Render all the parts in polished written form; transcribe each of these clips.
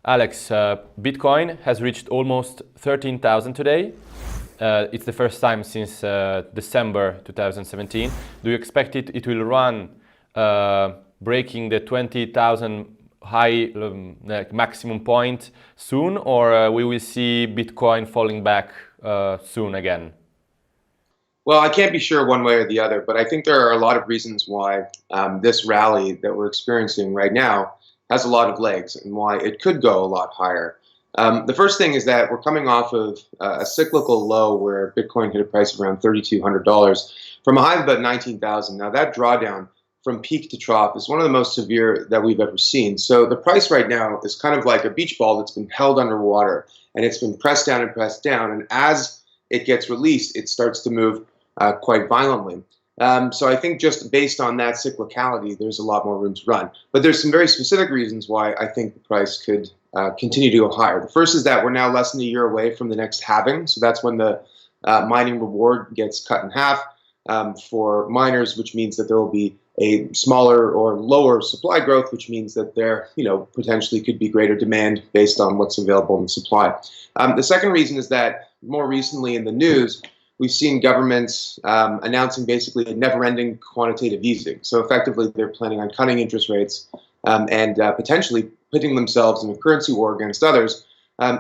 Alex, Bitcoin has reached almost 13,000 today. It's the first time since December 2017. Do you expect it will run breaking the 20,000 high maximum point soon, or we will see Bitcoin falling back soon again? Well, I can't be sure one way or the other, but I think there are a lot of reasons why this rally that we're experiencing right now has a lot of legs and why it could go a lot higher. The first thing is that we're coming off of a cyclical low where Bitcoin hit a price of around $3,200 from a high of about 19,000. Now that drawdown from peak to trough is one of the most severe that we've ever seen. So the price right now is kind of like a beach ball that's been held underwater and it's been pressed down and pressed down. And as it gets released, it starts to move quite violently. So I think just based on that cyclicality, there's a lot more room to run. But there's some very specific reasons why I think the price could continue to go higher. The first is that we're now less than a year away from the next halving. So that's when the mining reward gets cut in half for miners, which means that there will be a smaller or lower supply growth, which means that there, potentially could be greater demand based on what's available in the supply. The second reason is that more recently in the news, we've seen governments announcing basically a never-ending quantitative easing. So effectively, they're planning on cutting interest rates and potentially putting themselves in a currency war against others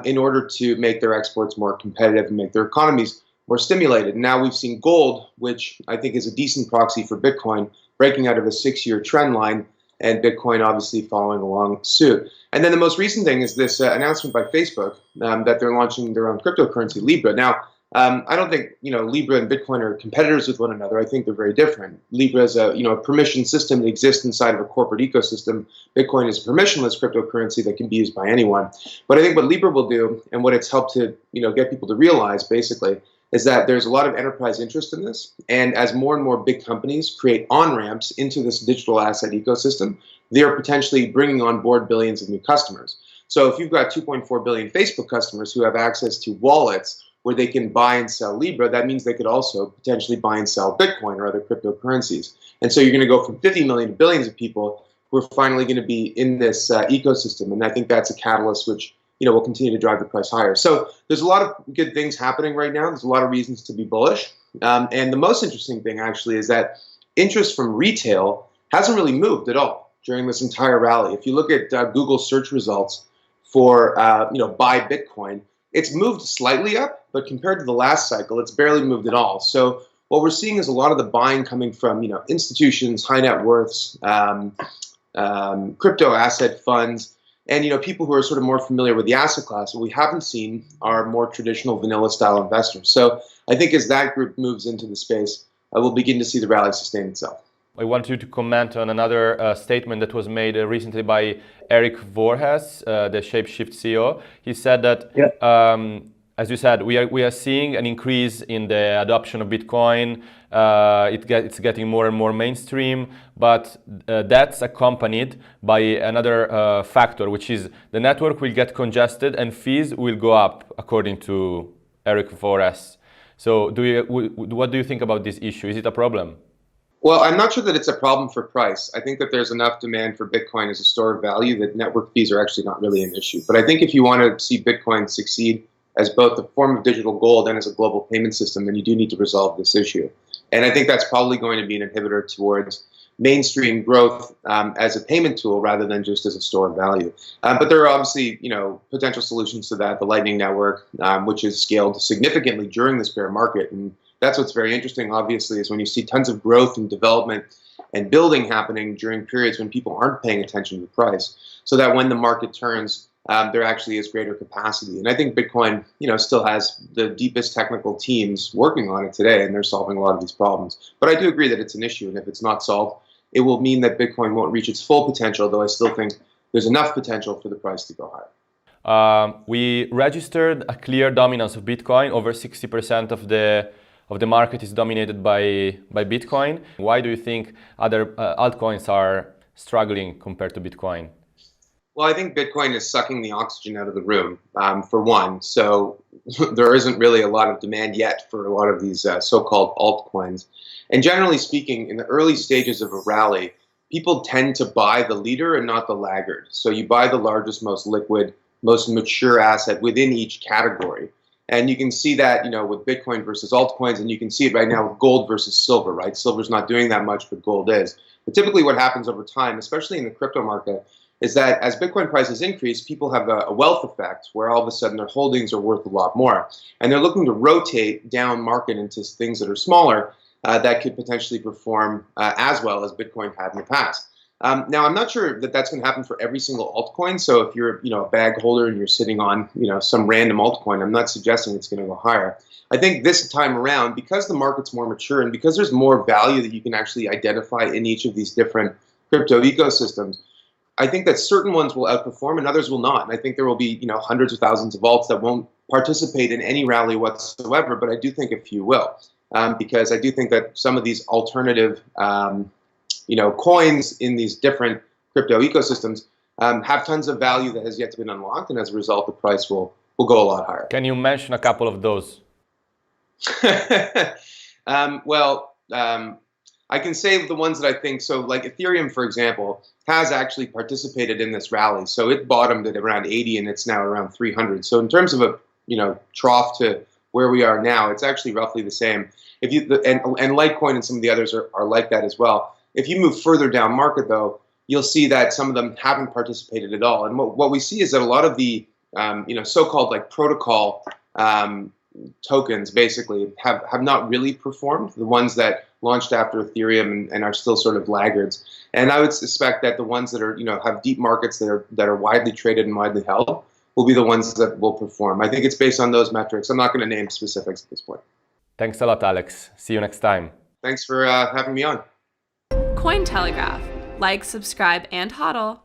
in order to make their exports more competitive and make their economies more stimulated. Now we've seen gold, which I think is a decent proxy for Bitcoin, breaking out of a 6-year trend line, and Bitcoin obviously following along suit. And then the most recent thing is this announcement by Facebook that they're launching their own cryptocurrency, Libra. Now, I don't think Libra and Bitcoin are competitors with one another. I think they're very different. Libra is a permission system that exists inside of a corporate ecosystem. Bitcoin is a permissionless cryptocurrency that can be used by anyone. But I think what Libra will do, and what it's helped to get people to realize basically, is that there's a lot of enterprise interest in this. And as more and more big companies create on-ramps into this digital asset ecosystem, they are potentially bringing on board billions of new customers. So if you've got 2.4 billion Facebook customers who have access to wallets where they can buy and sell Libra, that means they could also potentially buy and sell Bitcoin or other cryptocurrencies. And so you're going to go from 50 million to billions of people who are finally going to be in this ecosystem. And I think that's a catalyst which will continue to drive the price higher. So there's a lot of good things happening right now. There's a lot of reasons to be bullish. And the most interesting thing actually is that interest from retail hasn't really moved at all during this entire rally. If you look at Google search results for buy Bitcoin, it's moved slightly up, but compared to the last cycle, it's barely moved at all. So what we're seeing is a lot of the buying coming from institutions, high net worths, crypto asset funds, and people who are sort of more familiar with the asset class. What we haven't seen are more traditional vanilla style investors. So I think as that group moves into the space, we'll begin to see the rally sustain itself. I want you to comment on another statement that was made recently by Eric Voorhees, the Shapeshift CEO. He said that, as you said, we are seeing an increase in the adoption of Bitcoin. It's getting more and more mainstream, but that's accompanied by another factor, which is the network will get congested and fees will go up, according to Eric Voorhees. So what do you think about this issue? Is it a problem? Well, I'm not sure that it's a problem for price. I think that there's enough demand for Bitcoin as a store of value that network fees are actually not really an issue. But I think if you want to see Bitcoin succeed as both a form of digital gold and as a global payment system, then you do need to resolve this issue. And I think that's probably going to be an inhibitor towards mainstream growth as a payment tool rather than just as a store of value. But there are obviously, potential solutions to that. The Lightning Network, which is scaled significantly during this bear market. And that's what's very interesting, obviously, is when you see tons of growth and development and building happening during periods when people aren't paying attention to the price, so that when the market turns, there actually is greater capacity. And I think Bitcoin, still has the deepest technical teams working on it today, and they're solving a lot of these problems. But I do agree that it's an issue, and if it's not solved, it will mean that Bitcoin won't reach its full potential, though I still think there's enough potential for the price to go higher. We registered a clear dominance of Bitcoin. Over 60% of the market is dominated by Bitcoin. Why do you think other altcoins are struggling compared to Bitcoin? Well, I think Bitcoin is sucking the oxygen out of the room, for one. So there isn't really a lot of demand yet for a lot of these so-called altcoins. And generally speaking, in the early stages of a rally, people tend to buy the leader and not the laggard. So you buy the largest, most liquid most mature asset within each category. And you can see that, with Bitcoin versus altcoins, and you can see it right now with gold versus silver, right? Silver's not doing that much, but gold is. But typically what happens over time, especially in the crypto market, is that as Bitcoin prices increase, people have a wealth effect where all of a sudden their holdings are worth a lot more. And they're looking to rotate down market into things that are smaller that could potentially perform as well as Bitcoin had in the past. Now, I'm not sure that that's going to happen for every single altcoin. So if you're, a bag holder and you're sitting on, some random altcoin, I'm not suggesting it's going to go higher. I think this time around, because the market's more mature and because there's more value that you can actually identify in each of these different crypto ecosystems, I think that certain ones will outperform and others will not. And I think there will be, hundreds of thousands of alts that won't participate in any rally whatsoever, but I do think a few will, because I do think that some of these alternative coins in these different crypto ecosystems have tons of value that has yet to be unlocked, and as a result, the price will go a lot higher. Can you mention a couple of those? I can say the ones that I think, so like Ethereum, for example, has actually participated in this rally. So it bottomed at around 80 and it's now around 300. So in terms of a trough to where we are now, it's actually roughly the same. And Litecoin and some of the others are like that as well. If you move further down market, though, you'll see that some of them haven't participated at all. And what we see is that a lot of the so-called like protocol tokens basically have not really performed. The ones that launched after Ethereum and are still sort of laggards. And I would suspect that the ones that are have deep markets that are widely traded and widely held will be the ones that will perform. I think it's based on those metrics. I'm not going to name specifics at this point. Thanks a lot, Alex. See you next time. Thanks for having me on. Cointelegraph. Like, subscribe, and hodl.